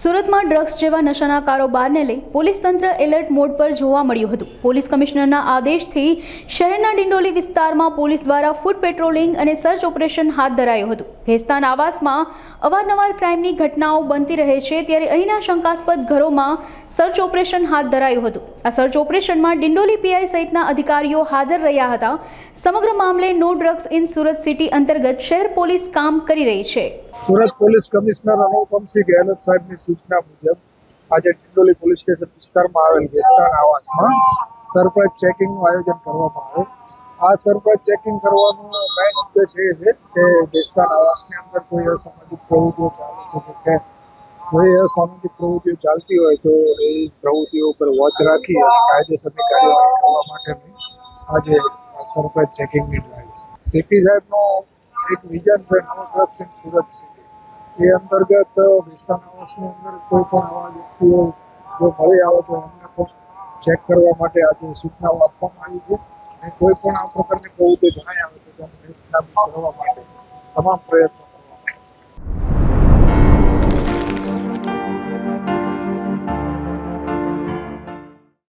સુરતમાં ડ્રગ્સ જેવા નશાના કારોબારને લઈ પોલીસ તંત્ર એલર્ટ મોડ પર જોવા મળ્યું હતું। પોલીસ કમિશનરના આદેશથી શહેરના ડિંડોલી વિસ્તારમાં પોલીસ દ્વારા ફૂટ પેટ્રોલિંગ અને સર્ચ ઓપરેશન હાથ ધરાયું હતું। ભેસ્તાન આવાસમાં અવારનવાર ક્રાઇમની ઘટનાઓ બનતી રહે છે, ત્યારે અહીંના શંકાસ્પદ ઘરોમાં સર્ચ ઓપરેશન હાથ ધરાયું હતું। આ સર્ચ ઓપરેશનમાં ડિંડોલી પીઆઈ સહિતના અધિકારીઓ હાજર રહ્યા હતા। સમગ્ર મામલે no drugs in Surat city અંતર્ગત શહેર પોલીસ કામ કરી રહી છે। સુરત પોલીસ કમિશનર અનુપમસિંહ ગેહલોત સાહેબની સૂચના મુજબ આજે ડિંડોલી પોલીસ સ્ટેશન વિસ્તારમાં આવેલ ભેસ્તાન આવાસમાં સરપ્રાઇઝ ચેકિંગનું આયોજન કરવામાં આવ્યું। આ સરપ્રાઇઝ ચેકિંગ કરવાનો મેઇન ઉદ્દેશ એ છે કે ભેસ્તાન આવાસની અંદર કોઈ અસામાજિક પ્રવૃત્તિઓ ચાલે છે કે કેમ, કોઈ અસામાજિક પ્રવૃત્તિઓ ચાલતી હોય તો એ પ્રવૃત્તિઓ ઉપર વોચ રાખી અને કાયદેસરની કાર્યવાહી કરવા માટેની આજે આ સરપ્રાઇઝ ચેકિંગની ડ્રાઈવ છે। સીપી સાહેબનો એક વિઝન છે no drugs in Surat city. એ અંતર્ગત ભેસ્તાન આવાસની અંદર કોઈ પણ આવા વ્યક્તિઓ જો મળી આવે તો એમને પણ ચેક કરવા માટે આજે સૂચનાઓ આપવામાં આવી છે અને કોઈ પણ આ પ્રકારની પ્રવૃત્તિ જણાઈ આવે તો તેને નિષ્ણાત કરવા માટે તમામ પ્રયત્નો